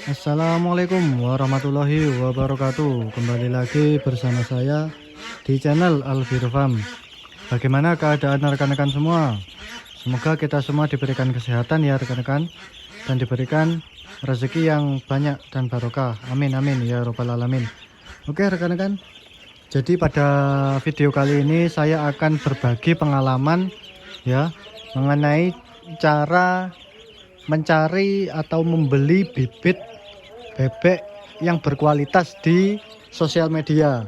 Assalamualaikum warahmatullahi wabarakatuh. Kembali lagi bersama saya di channel Alfirfam. Bagaimana keadaan rekan-rekan semua? Semoga kita semua diberikan kesehatan ya rekan-rekan, dan diberikan rezeki yang banyak dan barokah. Amin amin ya robbal alamin. Oke rekan-rekan, jadi pada video kali ini saya akan berbagi pengalaman ya mengenai cara mencari atau membeli bibit bebek yang berkualitas di sosial media,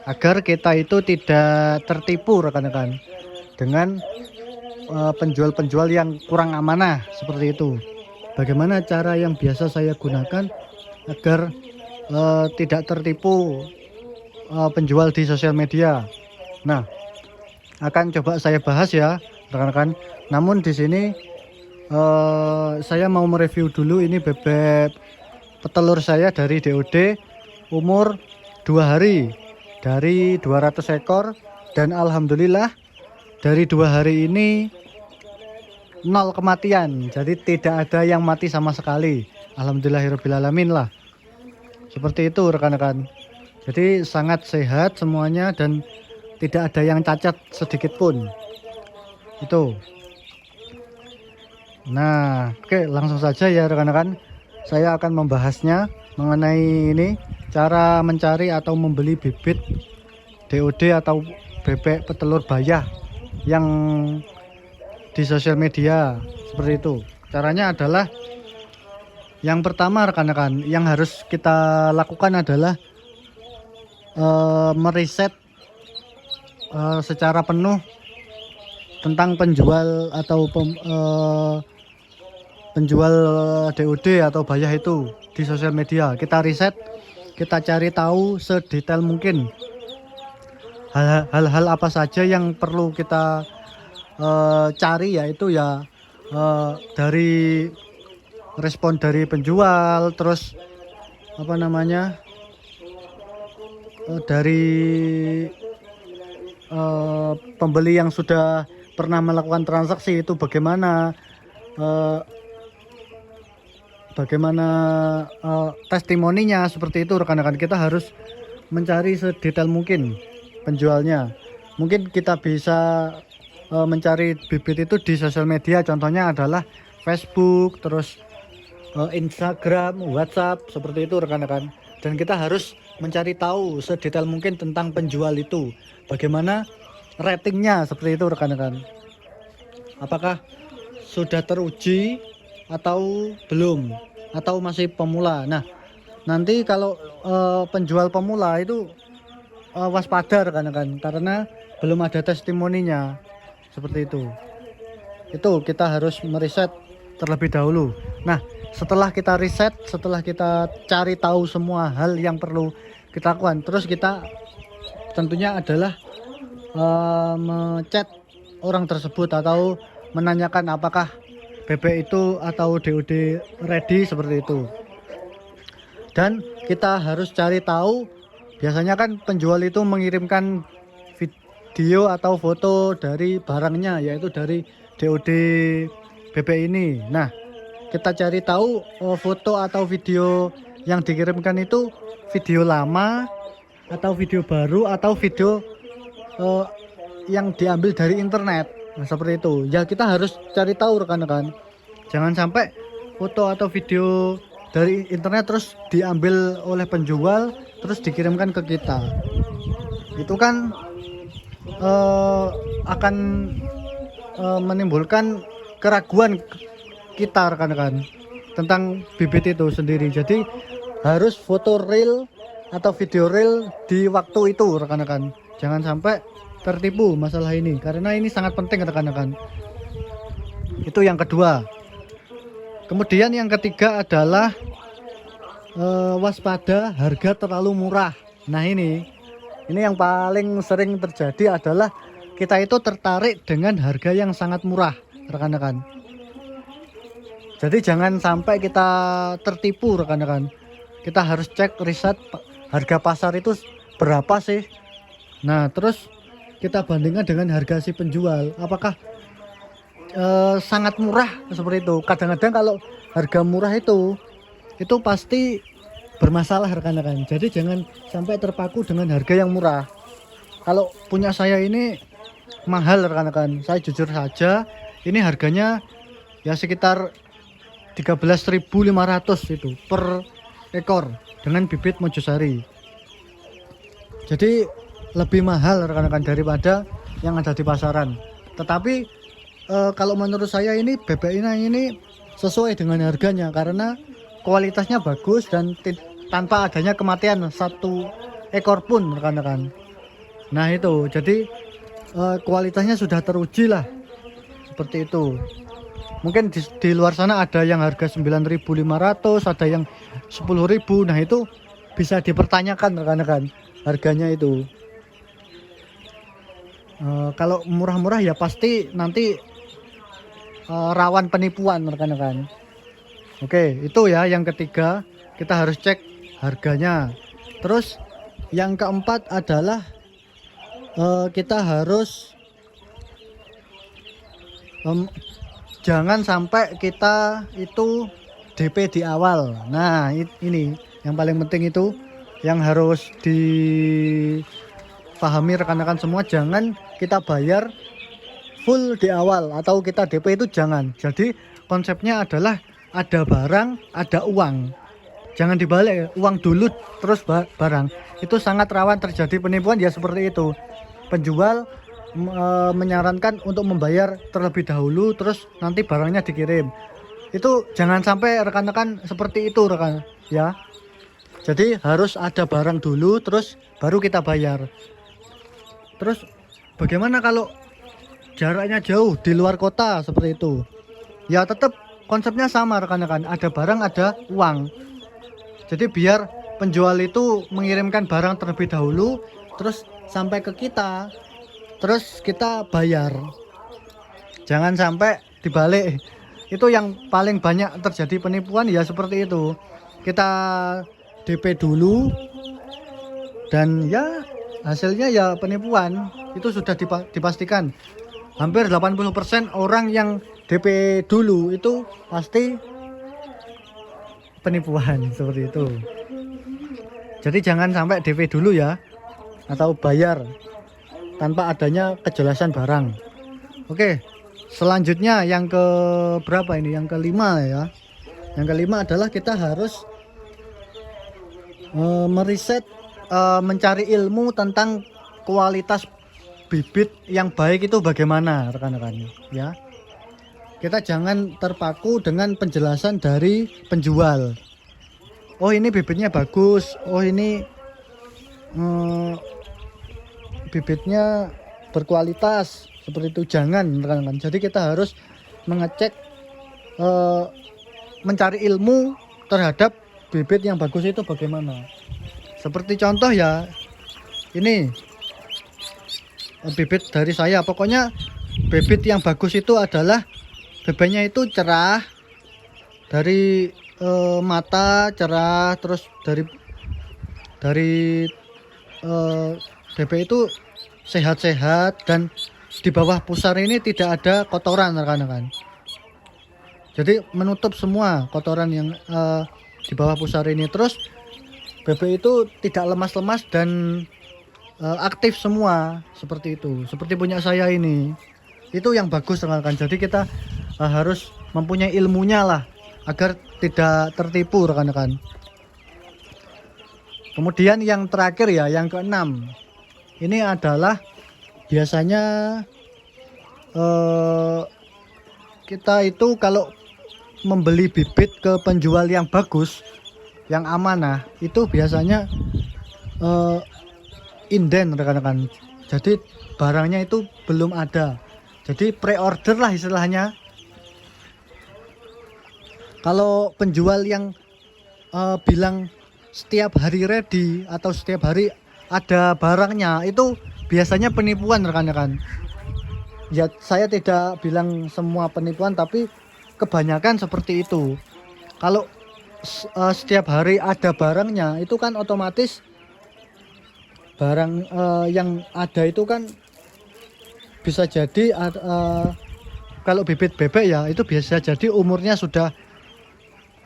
agar kita itu tidak tertipu rekan-rekan dengan penjual-penjual yang kurang amanah seperti itu. Bagaimana cara yang biasa saya gunakan agar tidak tertipu penjual di sosial media? Nah, akan coba saya bahas ya rekan-rekan. Namun di sini saya mau mereview dulu ini bebek petelur saya dari DOD umur 2 hari dari 200 ekor, dan alhamdulillah dari 2 hari ini 0 kematian, jadi tidak ada yang mati sama sekali. Alhamdulillahirobbilalamin lah, seperti itu rekan-rekan. Jadi sangat sehat semuanya dan tidak ada yang cacat sedikit pun itu. Nah, oke, langsung saja ya rekan-rekan. Saya akan membahasnya mengenai ini cara mencari atau membeli bibit DOD atau bebek petelur bayah yang di sosial media seperti itu. Caranya adalah yang pertama rekan-rekan, yang harus kita lakukan adalah meriset secara penuh tentang penjual atau penjual DOD atau bayah itu di sosial media. Kita riset, kita cari tahu sedetail mungkin hal-hal apa saja yang perlu kita cari, yaitu ya dari respon dari penjual, terus apa namanya dari pembeli yang sudah pernah melakukan transaksi itu bagaimana testimoninya seperti itu rekan-rekan. Kita harus mencari sedetail mungkin penjualnya. Mungkin kita bisa mencari bibit itu di sosial media, contohnya adalah Facebook, terus Instagram, WhatsApp, seperti itu rekan-rekan. Dan kita harus mencari tahu sedetail mungkin tentang penjual itu, bagaimana ratingnya seperti itu rekan-rekan. Apakah sudah teruji atau belum, atau masih pemula. Nah, nanti kalau penjual pemula itu waspada rekan-rekan, karena belum ada testimoninya seperti itu. Itu kita harus meriset terlebih dahulu. Nah, setelah kita riset, setelah kita cari tahu semua hal yang perlu kita lakukan, terus kita tentunya adalah mechat orang tersebut atau menanyakan apakah bebek itu atau DOD ready seperti itu. Dan kita harus cari tahu, biasanya kan penjual itu mengirimkan video atau foto dari barangnya, yaitu dari DOD bebek ini. Nah, kita cari tahu foto atau video yang dikirimkan itu video lama atau video baru atau video yang diambil dari internet. Nah, seperti itu ya, kita harus cari tahu rekan-rekan. Jangan sampai foto atau video dari internet terus diambil oleh penjual terus dikirimkan ke kita. Itu kan akan menimbulkan keraguan kita rekan-rekan tentang bibit itu sendiri. Jadi harus foto real atau video real di waktu itu rekan-rekan. Jangan sampai tertipu masalah ini, karena ini sangat penting rekan-rekan. Itu yang kedua. Kemudian yang ketiga adalah waspada harga terlalu murah. Nah, ini yang paling sering terjadi adalah kita itu tertarik dengan harga yang sangat murah rekan-rekan. Jadi jangan sampai kita tertipu rekan-rekan. Kita harus cek riset harga pasar itu berapa sih. Nah, terus kita bandingkan dengan harga si penjual, apakah sangat murah seperti itu. Kadang-kadang kalau harga murah itu itu pasti bermasalah rekan-rekan. Jadi jangan sampai terpaku dengan harga yang murah. Kalau punya saya ini mahal rekan-rekan, saya jujur saja, ini harganya ya sekitar 13.500 itu per ekor dengan bibit Mojosari. Jadi lebih mahal rekan-rekan daripada yang ada di pasaran. Tetapi kalau menurut saya ini bebek ini sesuai dengan harganya karena kualitasnya bagus dan tanpa adanya kematian satu ekor pun rekan-rekan. Nah itu jadi kualitasnya sudah teruji lah seperti itu. Mungkin di luar sana ada yang harga 9.500, ada yang 10.000. Nah itu bisa dipertanyakan rekan-rekan harganya itu. Kalau murah-murah ya pasti nanti rawan penipuan rekan-rekan. Oke, itu ya yang ketiga, kita harus cek harganya. Terus yang keempat adalah kita harus jangan sampai kita itu DP di awal. Nah ini yang paling penting itu yang harus dipahami rekan-rekan semua. Jangan kita bayar full di awal atau kita DP itu jangan. Jadi konsepnya adalah ada barang, ada uang. Jangan dibalik, uang dulu terus barang. Itu sangat rawan terjadi penipuan ya seperti itu. Penjual menyarankan untuk membayar terlebih dahulu terus nanti barangnya dikirim. Itu jangan sampai rekan-rekan seperti itu rekan ya. Jadi harus ada barang dulu terus baru kita bayar. Terus bagaimana kalau jaraknya jauh di luar kota seperti itu? Ya tetap konsepnya sama rekan-rekan, ada barang ada uang. Jadi biar penjual itu mengirimkan barang terlebih dahulu terus sampai ke kita, terus kita bayar. Jangan sampai dibalik. Itu yang paling banyak terjadi penipuan ya seperti itu. Kita DP dulu dan ya hasilnya ya penipuan. Itu sudah dipastikan. Hampir 80% orang yang DP dulu itu pasti penipuan seperti itu. Jadi jangan sampai DP dulu ya atau bayar tanpa adanya kejelasan barang. Oke, selanjutnya yang ke berapa ini? Yang kelima ya. Yang kelima adalah kita harus meriset, mencari ilmu tentang kualitas bibit yang baik itu bagaimana rekan-rekan ya. Kita jangan terpaku dengan penjelasan dari penjual. Oh ini bibitnya bagus, oh ini bibitnya berkualitas seperti itu, jangan rekan-rekan. Jadi kita harus mengecek, mencari ilmu terhadap bibit yang bagus itu bagaimana. Seperti contoh ya, ini bibit dari saya. Pokoknya bibit yang bagus itu adalah bebeknya itu cerah, dari mata cerah, terus dari bebek itu sehat-sehat dan di bawah pusar ini tidak ada kotoran rekan-rekan. Jadi menutup semua kotoran yang di bawah pusar ini. Terus bebek itu tidak lemas-lemas dan aktif semua seperti itu. Seperti punya saya ini. Itu yang bagus rekan-rekan. Jadi kita harus mempunyai ilmunya lah agar tidak tertipu rekan-rekan. Kemudian yang terakhir ya, yang keenam. Ini adalah biasanya kita itu kalau membeli bibit ke penjual yang bagus, yang amanah, itu biasanya inden rekan-rekan. Jadi barangnya itu belum ada. Jadi pre-order lah istilahnya. Kalau penjual yang bilang setiap hari ready atau setiap hari ada barangnya, itu biasanya penipuan rekan-rekan. Ya saya tidak bilang semua penipuan, tapi kebanyakan seperti itu. Kalau setiap hari ada barangnya, itu kan otomatis barang yang ada itu kan bisa jadi kalau bibit bebek ya itu biasa jadi umurnya sudah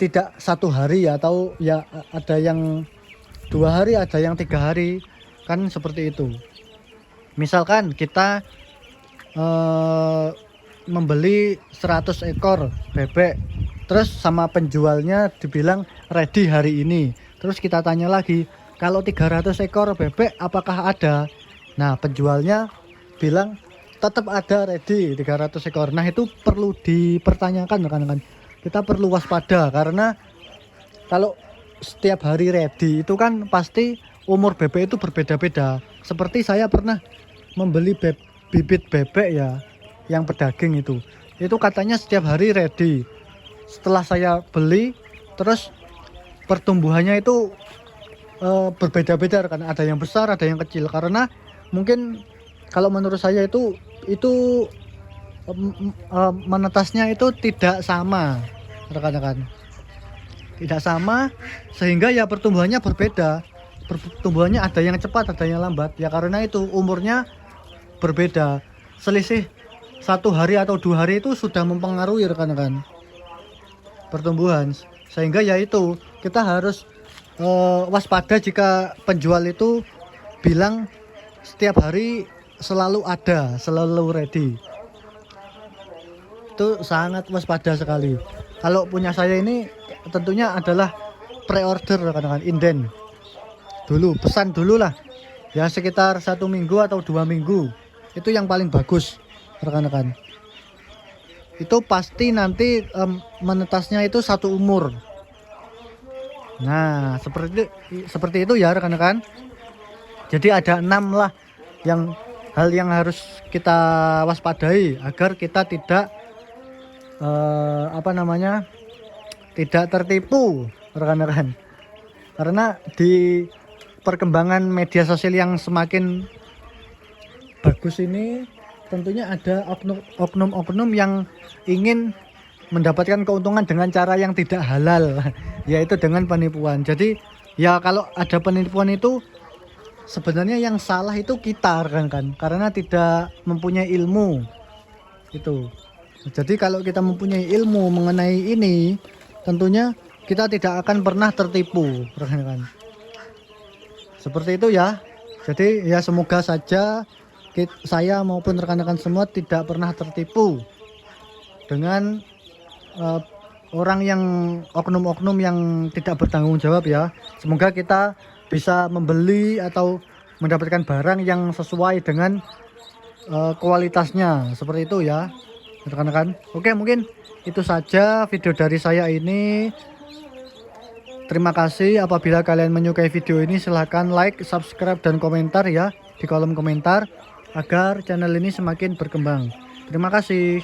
tidak 1 hari ya, atau ya ada yang 2 hari, ada yang 3 hari, kan seperti itu. Misalkan kita membeli 100 ekor bebek, terus sama penjualnya dibilang ready hari ini. Terus kita tanya lagi, kalau 300 ekor bebek apakah ada? Nah, penjualnya bilang tetap ada ready 300 ekor. Nah, itu perlu dipertanyakan rekan-rekan. Kita perlu waspada, karena kalau setiap hari ready itu kan pasti umur bebek itu berbeda-beda. Seperti saya pernah membeli bibit bebek ya, yang pedaging itu katanya setiap hari ready. Setelah saya beli, terus pertumbuhannya itu berbeda-beda kan, ada yang besar, ada yang kecil. Karena mungkin kalau menurut saya itu menetasnya itu tidak sama rekan-rekan, tidak sama, sehingga ya pertumbuhannya berbeda. Pertumbuhannya ada yang cepat, ada yang lambat ya, karena itu umurnya berbeda. Selisih 1 hari atau 2 hari itu sudah mempengaruhi rekan-rekan pertumbuhan, sehingga ya itu kita harus waspada jika penjual itu bilang setiap hari selalu ada, selalu ready. Itu sangat waspada sekali. Kalau punya saya ini tentunya adalah pre-order rekan-rekan, inden dulu, pesan dulu lah ya, sekitar 1 minggu atau 2 minggu, itu yang paling bagus rekan-rekan. Itu pasti nanti menetasnya itu 1 umur. Nah, seperti itu ya rekan-rekan. Jadi ada 6 lah hal yang harus kita waspadai agar kita tidak tidak tertipu rekan-rekan. Karena di perkembangan media sosial yang semakin bagus ini, tentunya ada oknum-oknum yang ingin mendapatkan keuntungan dengan cara yang tidak halal, yaitu dengan penipuan. Jadi ya kalau ada penipuan itu sebenarnya yang salah itu kita rekan-rekan, karena tidak mempunyai ilmu itu. Jadi kalau kita mempunyai ilmu mengenai ini, tentunya kita tidak akan pernah tertipu rekan-rekan. Seperti itu ya. Jadi ya semoga saja saya maupun rekan-rekan semua tidak pernah tertipu dengan orang yang oknum-oknum yang tidak bertanggung jawab ya. Semoga kita bisa membeli atau mendapatkan barang yang sesuai dengan kualitasnya, seperti itu ya rekan-rekan. Oke, mungkin itu saja video dari saya ini. Terima kasih. Apabila kalian menyukai video ini, silahkan like, subscribe, dan komentar ya di kolom komentar agar channel ini semakin berkembang. Terima kasih.